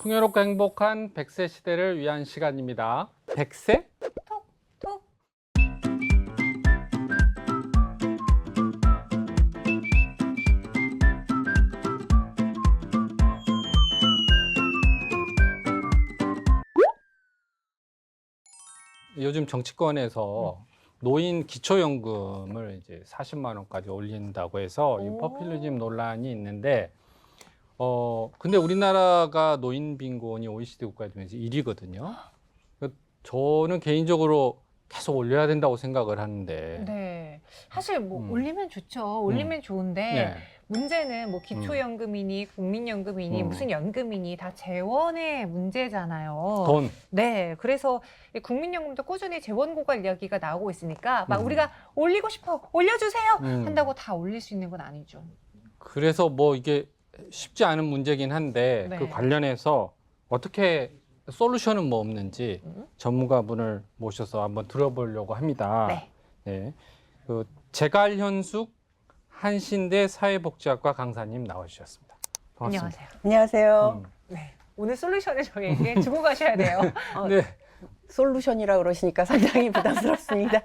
풍요롭고 행복한 100세 시대를 위한 시간입니다. 100세? 톡. 요즘 정치권에서 노인 기초연금을 이제 40만 원까지 올린다고 해서 이 퍼퓰리즘 논란이 있는데 근데 우리나라가 노인 빈곤이 OECD 국가 중에서 1위거든요. 저는 개인적으로 계속 올려야 된다고 생각을 하는데. 네. 사실 뭐 올리면 좋죠. 올리면 좋은데 네. 문제는 뭐 기초연금이니 국민연금이니 무슨 연금이니 다 재원의 문제잖아요. 돈. 네. 그래서 이 국민연금도 꾸준히 재원 고갈 이야기가 나오고 있으니까 막 우리가 올리고 싶어, 올려주세요 한다고 다 올릴 수 있는 건 아니죠. 그래서 뭐 이게 쉽지 않은 문제긴 한데 네. 그 관련해서 어떻게 솔루션은 뭐 없는지 전문가분을 모셔서 한번 들어보려고 합니다. 네. 네. 그 재갈현숙 한신대 사회복지학과 강사님 나와주셨습니다. 반갑습니다. 안녕하세요. 안녕하세요. 네. 오늘 솔루션을 저희에게 주고 가셔야 돼요. 네. 솔루션이라 그러시니까 상당히 부담스럽습니다.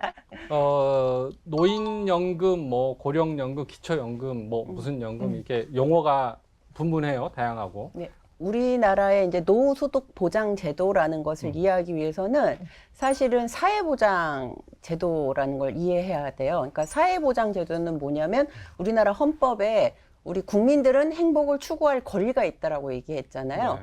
노인연금, 뭐 고령연금, 기초연금, 뭐 무슨 연금 이렇게 용어가 분분해요, 다양하고. 네. 우리나라의 이제 노후소득 보장 제도라는 것을 이해하기 위해서는 사실은 사회보장 제도라는 걸 이해해야 돼요. 그러니까 사회보장 제도는 뭐냐면 우리나라 헌법에 우리 국민들은 행복을 추구할 권리가 있다라고 얘기했잖아요. 네.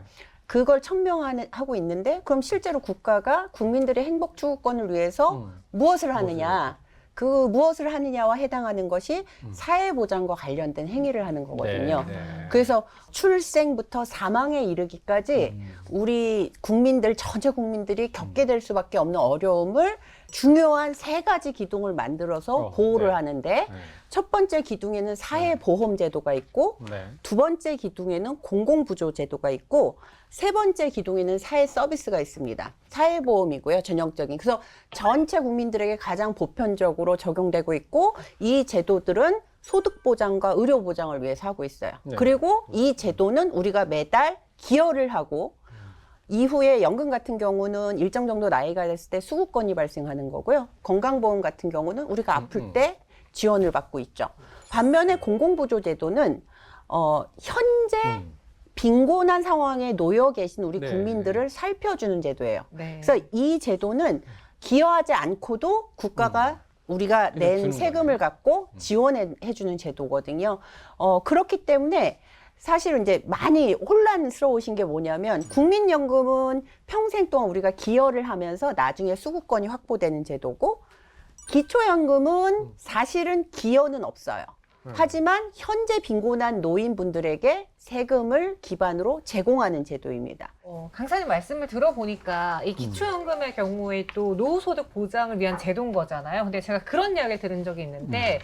그걸 천명하고 있는데 그럼 실제로 국가가 국민들의 행복 추구권을 위해서 무엇을 하느냐? 그 무엇을 하느냐와 해당하는 것이 사회보장과 관련된 행위를 하는 거거든요. 네, 네. 그래서 출생부터 사망에 이르기까지 우리 국민들, 전체 국민들이 겪게 될 수밖에 없는 어려움을 중요한 세 가지 기둥을 만들어서 보호를 네. 하는데 네. 첫 번째 기둥에는 사회보험제도가 있고 네. 두 번째 기둥에는 공공부조제도가 있고 세 번째 기둥에는 사회서비스가 있습니다. 사회보험이고요, 전형적인. 그래서 전체 국민들에게 가장 보편적으로 적용되고 있고 이 제도들은 소득보장과 의료보장을 위해서 하고 있어요. 네. 그리고 이 제도는 우리가 매달 기여를 하고 이후에 연금 같은 경우는 일정 정도 나이가 됐을 때 수급권이 발생하는 거고요. 건강보험 같은 경우는 우리가 아플 때 지원을 받고 있죠. 반면에 공공부조제도는 현재 빈곤한 상황에 놓여 계신 우리 네. 국민들을 살펴주는 제도예요. 네. 그래서 이 제도는 기여하지 않고도 국가가 우리가 낸 주는 세금을 갖고 지원해주는 제도거든요. 그렇기 때문에 사실은 이제 많이 혼란스러우신 게 뭐냐면 국민연금은 평생 동안 우리가 기여를 하면서 나중에 수급권이 확보되는 제도고 기초연금은 사실은 기여는 없어요. 하지만 현재 빈곤한 노인분들에게 세금을 기반으로 제공하는 제도입니다. 강사님 말씀을 들어보니까 이 기초연금의 경우에 또 노후소득 보장을 위한 제도인 거잖아요. 근데 제가 그런 이야기를 들은 적이 있는데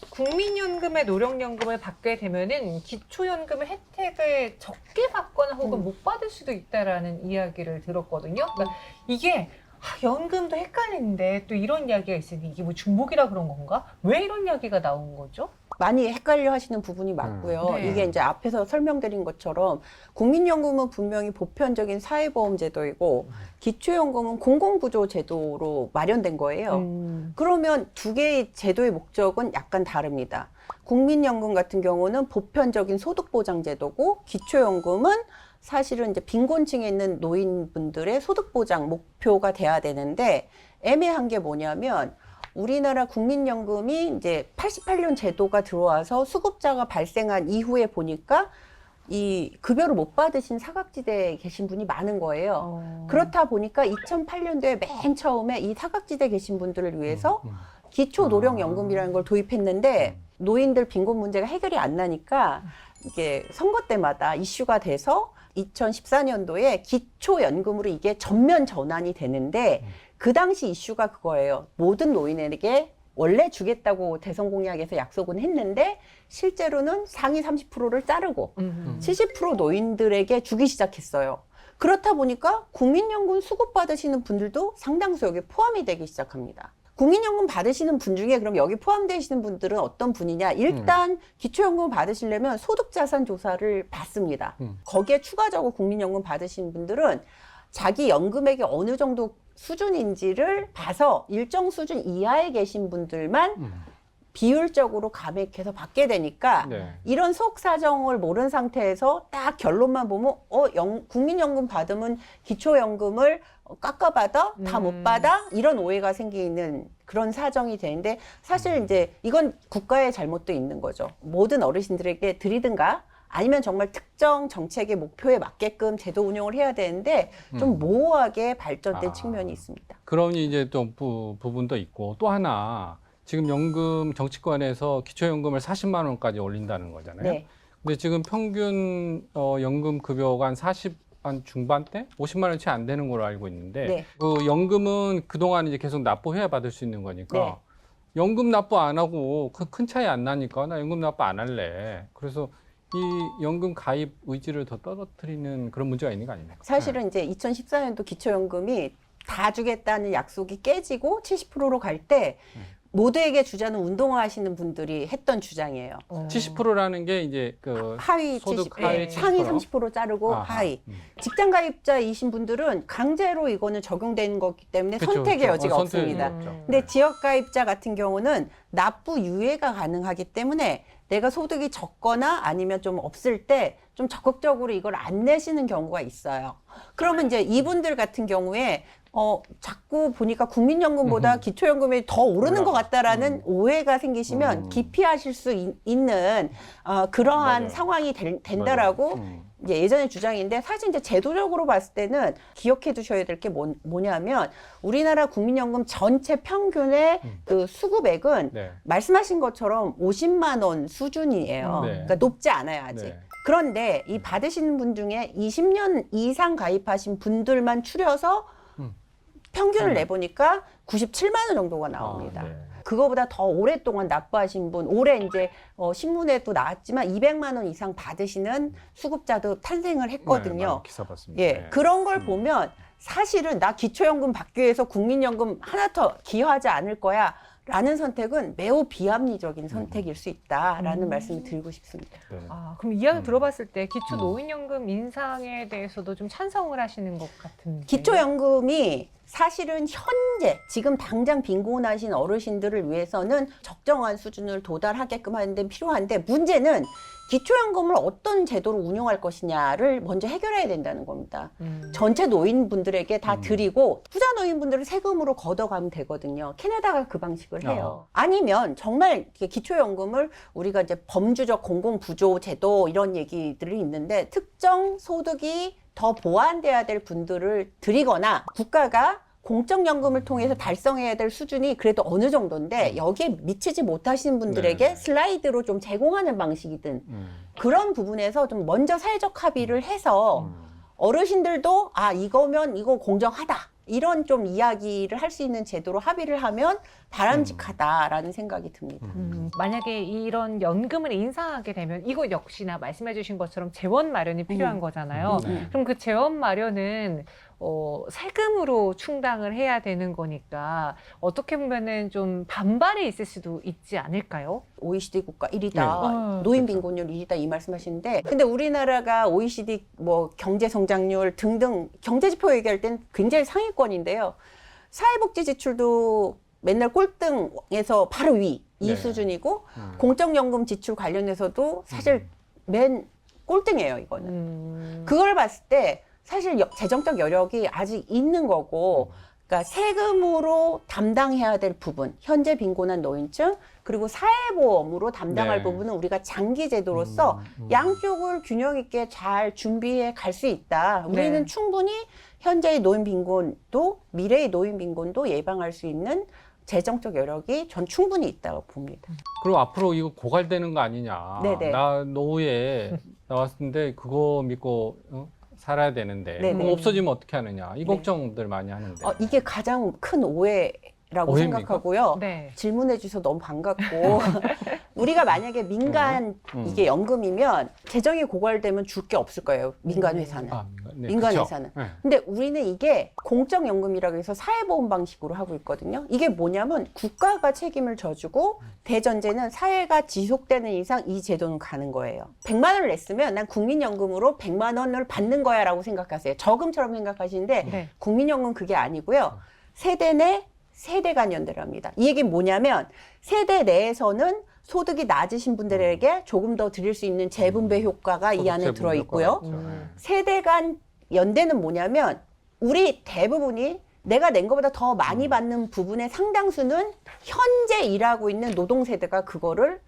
국민연금의 노령연금을 받게 되면은 기초연금의 혜택을 적게 받거나 혹은 못 받을 수도 있다라는 이야기를 들었거든요. 그러니까 이게 연금도 헷갈리는데 또 이런 이야기가 있으니 이게 뭐 중복이라 그런 건가? 왜 이런 이야기가 나온 거죠? 많이 헷갈려 하시는 부분이 맞고요. 네. 이게 이제 앞에서 설명드린 것처럼 국민연금은 분명히 보편적인 사회보험 제도이고 기초연금은 공공부조 제도로 마련된 거예요. 그러면 두 개의 제도의 목적은 약간 다릅니다. 국민연금 같은 경우는 보편적인 소득보장 제도고 기초연금은 사실은 이제 빈곤층에 있는 노인분들의 소득보장 목표가 돼야 되는데 애매한 게 뭐냐면 우리나라 국민연금이 이제 88년 제도가 들어와서 수급자가 발생한 이후에 보니까 이 급여를 못 받으신 사각지대에 계신 분이 많은 거예요. 그렇다 보니까 2008년도에 맨 처음에 이 사각지대에 계신 분들을 위해서 기초노령연금이라는 걸 도입했는데 노인들 빈곤 문제가 해결이 안 나니까 이게 선거 때마다 이슈가 돼서 2014년도에 기초연금으로 이게 전면 전환이 되는데 그 당시 이슈가 그거예요. 모든 노인에게 원래 주겠다고 대선 공약에서 약속은 했는데 실제로는 상위 30%를 자르고 70% 노인들에게 주기 시작했어요. 그렇다 보니까 국민연금 수급받으시는 분들도 상당수 여기에 포함이 되기 시작합니다. 국민연금 받으시는 분 중에 그럼 여기 포함되시는 분들은 어떤 분이냐? 일단 기초연금 받으시려면 소득자산조사를 받습니다. 거기에 추가적으로 국민연금 받으시는 분들은 자기 연금액이 어느 정도 수준인지를 봐서 일정 수준 이하에 계신 분들만 비율적으로 감액해서 받게 되니까 네. 이런 속 사정을 모르는 상태에서 딱 결론만 보면 국민연금 받으면 기초연금을 깎아받아? 다 못 받아? 이런 오해가 생기는 그런 사정이 되는데 사실 이제 이건 국가의 잘못도 있는 거죠. 모든 어르신들에게 드리든가 아니면 정말 특정 정책의 목표에 맞게끔 제도 운영을 해야 되는데 좀 모호하게 발전된 측면이 있습니다. 그런 이제 또 부분도 있고 또 하나 지금 연금 정치권에서 기초연금을 40만 원까지 올린다는 거잖아요. 네. 근데 지금 평균 연금 급여가 한 40한 중반대? 50만 원이 채 안 되는 걸로 알고 있는데 네. 그 연금은 그동안 이제 계속 납부해야 받을 수 있는 거니까 네. 연금 납부 안 하고 큰 차이 안 나니까 나 연금 납부 안 할래. 그래서 이 연금 가입 의지를 더 떨어뜨리는 그런 문제가 있는 거 아닙니까? 사실은 이제 2014년도 기초연금이 다 주겠다는 약속이 깨지고 70%로 갈 때 모두에게 주자는 운동하시는 분들이 했던 주장이에요. 70%라는 게 이제 그 하위 소득 70, 하위 예, 상위 70%? 30% 자르고 아하. 하위. 직장 가입자이신 분들은 강제로 이거는 적용되는 거기 때문에 그쵸, 선택의 그쵸. 여지가 선택의 없습니다. 여지가 없죠. 근데 지역 가입자 같은 경우는 납부 유예가 가능하기 때문에 내가 소득이 적거나 아니면 좀 없을 때 좀 적극적으로 이걸 안 내시는 경우가 있어요. 그러면 이제 이분들 같은 경우에 자꾸 보니까 국민연금보다 기초연금이 더 오르는 것 같다라는 오해가 생기시면 기피하실 수 있는 그러한 맞아요. 상황이 된다라고 이제 예전의 주장인데 사실 이제 제도적으로 봤을 때는 기억해 두셔야 될 게 뭐냐면 우리나라 국민연금 전체 평균의 그 수급액은 네. 말씀하신 것처럼 50만 원 수준이에요. 네. 그러니까 높지 않아요, 아직. 네. 그런데 이 받으시는 분 중에 20년 이상 가입하신 분들만 추려서 평균을 내보니까 97만 원 정도가 나옵니다. 네. 그거보다 더 오랫동안 납부하신 분, 올해 이제 신문에도 나왔지만 200만 원 이상 받으시는 수급자도 탄생을 했거든요. 네, 기사 봤습니다. 예, 네. 그런 걸 보면 사실은 나 기초연금 받기 위해서 국민연금 하나 더 기여하지 않을 거야. 라는 선택은 매우 비합리적인 선택일 수 있다라는 말씀을 드리고 싶습니다. 네. 그럼 이야기 들어봤을 때 기초 노인연금 인상에 대해서도 좀 찬성을 하시는 것 같은데. 기초연금이 사실은 현재 지금 당장 빈곤하신 어르신들을 위해서는 적정한 수준을 도달하게끔 하는 데 필요한데 문제는 기초연금을 어떤 제도로 운영할 것이냐를 먼저 해결해야 된다는 겁니다. 전체 노인분들에게 다 드리고 후자 노인분들은 세금으로 걷어가면 되거든요. 캐나다가 그 방식을 해요. 아니면 정말 기초연금을 우리가 이제 범주적 공공부조 제도 이런 얘기들이 있는데 특정 소득이 더 보완돼야 될 분들을 드리거나 국가가 공적연금을 통해서 달성해야 될 수준이 그래도 어느 정도인데 여기에 미치지 못하시는 분들에게 네. 슬라이드로 좀 제공하는 방식이든 그런 부분에서 좀 먼저 사회적 합의를 해서 어르신들도 이거면 이거 공정하다 이런 좀 이야기를 할 수 있는 제도로 합의를 하면 바람직하다라는 생각이 듭니다. 만약에 이런 연금을 인상하게 되면 이거 역시나 말씀해 주신 것처럼 재원 마련이 필요한 거잖아요. 그럼 그 재원 마련은 세금으로 충당을 해야 되는 거니까 어떻게 보면은 좀 반발이 있을 수도 있지 않을까요? OECD 국가 1위다. 네. 노인 빈곤율 1위다 이 말씀하시는데 근데 우리나라가 OECD 뭐 경제 성장률 등등 경제 지표 얘기할 땐 굉장히 상위권인데요. 사회복지 지출도 맨날 꼴등에서 바로 위 이 네. 수준이고 공적연금 지출 관련해서도 사실 맨 꼴등이에요, 이거는. 그걸 봤을 때 사실 재정적 여력이 아직 있는 거고 그러니까 세금으로 담당해야 될 부분, 현재 빈곤한 노인층, 그리고 사회보험으로 담당할 네. 부분은 우리가 장기 제도로서 양쪽을 균형 있게 잘 준비해 갈 수 있다. 우리는 네. 충분히 현재의 노인 빈곤도 미래의 노인 빈곤도 예방할 수 있는 재정적 여력이 전 충분히 있다고 봅니다. 그리고 앞으로 이거 고갈되는 거 아니냐. 네네. 나 노후에 나왔는데 그거 믿고 살아야 되는데 네네. 그럼 없어지면 어떻게 하느냐. 이 네. 걱정들 많이 하는데. 이게 가장 큰 오해라고 오해입니까? 생각하고요. 네. 질문해 주셔서 너무 반갑고 우리가 만약에 민간 이게 연금이면 재정이 고갈되면 줄 게 없을 거예요. 민간 회사는. 네, 민간 그쵸. 회사는. 네. 근데 우리는 이게 공적연금이라고 해서 사회보험 방식으로 하고 있거든요. 이게 뭐냐면 국가가 책임을 져주고 대전제는 사회가 지속되는 이상 이 제도는 가는 거예요. 100만 원을 냈으면 난 국민연금으로 100만 원을 받는 거야 라고 생각하세요. 저금처럼 생각하시는데 네. 국민연금 그게 아니고요. 세대 내 세대 간 연대를 합니다. 이 얘기는 뭐냐면 세대 내에서는 소득이 낮으신 분들에게 조금 더 드릴 수 있는 재분배 효과가 이 안에 소득세 들어 있고요. 분배가 있죠. 네. 세대 간 연대는 뭐냐면 우리 대부분이 내가 낸 것보다 더 많이 받는 부분의 상당수는 현재 일하고 있는 노동세대가 그거를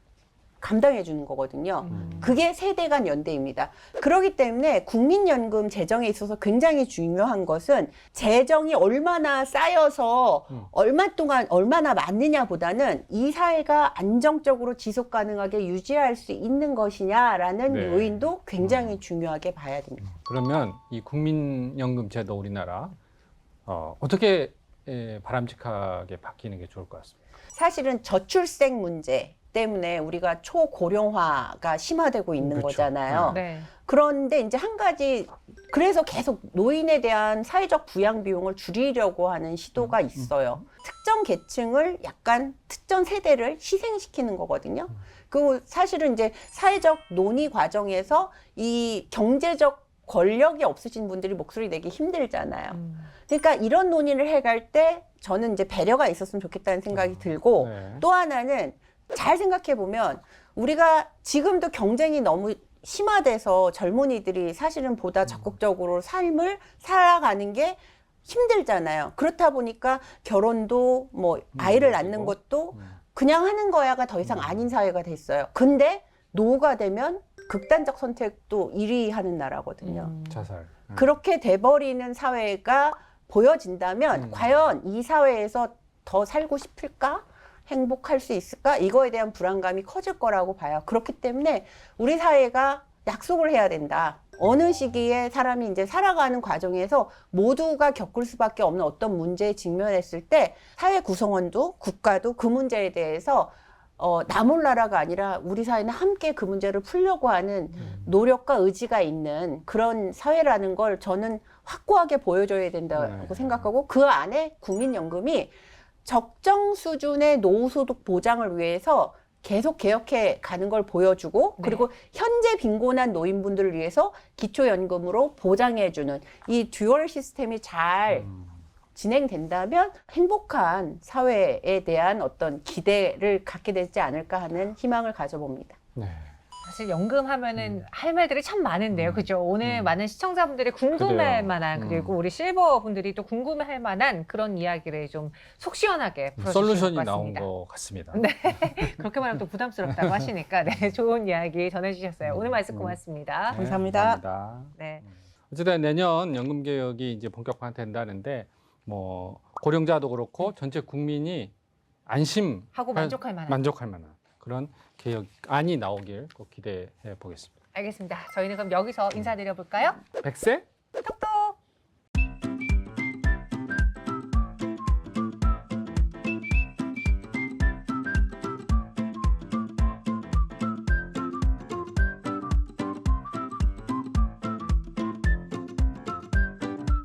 감당해 주는 거거든요. 그게 세대 간 연대입니다. 그렇기 때문에 국민연금 재정에 있어서 굉장히 중요한 것은 재정이 얼마나 쌓여서 얼마 동안 얼마나 많느냐보다는 이 사회가 안정적으로 지속 가능하게 유지할 수 있는 것이냐라는 네. 요인도 굉장히 중요하게 봐야 됩니다. 그러면 이 국민연금 제도 우리나라 어떻게 바람직하게 바뀌는 게 좋을 것 같습니다. 사실은 저출생 문제 때문에 우리가 초고령화가 심화되고 있는 그렇죠. 거잖아요. 네. 그런데 이제 한 가지 그래서 계속 노인에 대한 사회적 부양 비용을 줄이려고 하는 시도가 있어요. 특정 계층을 약간 특정 세대를 희생시키는 거거든요. 그리고 사실은 이제 사회적 논의 과정에서 이 경제적 권력이 없으신 분들이 목소리 내기 힘들잖아요. 그러니까 이런 논의를 해갈 때 저는 이제 배려가 있었으면 좋겠다는 생각이 들고 네. 또 하나는 잘 생각해 보면 우리가 지금도 경쟁이 너무 심화돼서 젊은이들이 사실은 보다 적극적으로 삶을 살아가는 게 힘들잖아요. 그렇다 보니까 결혼도 뭐 아이를 낳는 것도 그냥 하는 거야가 더 이상 아닌 사회가 됐어요. 근데 노후가 되면 극단적 선택도 1위 하는 나라거든요. 자살. 그렇게 돼버리는 사회가 보여진다면 과연 이 사회에서 더 살고 싶을까? 행복할 수 있을까? 이거에 대한 불안감이 커질 거라고 봐요. 그렇기 때문에 우리 사회가 약속을 해야 된다. 어느 시기에 사람이 이제 살아가는 과정에서 모두가 겪을 수밖에 없는 어떤 문제에 직면했을 때 사회 구성원도 국가도 그 문제에 대해서 나 몰라라가 아니라 우리 사회는 함께 그 문제를 풀려고 하는 노력과 의지가 있는 그런 사회라는 걸 저는 확고하게 보여줘야 된다고 생각하고 그 안에 국민연금이 적정 수준의 노후소득 보장을 위해서 계속 개혁해 가는 걸 보여주고 그리고 현재 빈곤한 노인분들을 위해서 기초연금으로 보장해주는 이 듀얼 시스템이 잘 진행된다면 행복한 사회에 대한 어떤 기대를 갖게 되지 않을까 하는 희망을 가져봅니다. 네. 사실 연금 하면은 할 말들이 참 많은데요. 그죠? 오늘 많은 시청자분들이 궁금해할 그래요. 만한 그리고 우리 실버 분들이 또 궁금해할 만한 그런 이야기를 좀 속 시원하게 풀어주신 솔루션이 것 나온 같습니다. 것 같습니다. 네. 그렇게 말하면 또 부담스럽다고 하시니까 네, 좋은 이야기 전해주셨어요. 오늘 말씀 고맙습니다. 네, 감사합니다. 감사합니다. 네. 어쨌든 내년 연금 개혁이 이제 본격화된다는데 뭐 고령자도 그렇고 전체 국민이 하고 만족할 만한. 만족할 만한 그런 개혁안이 나오길 꼭 기대해 보겠습니다. 알겠습니다. 저희는 그럼 여기서 인사드려 볼까요? 100세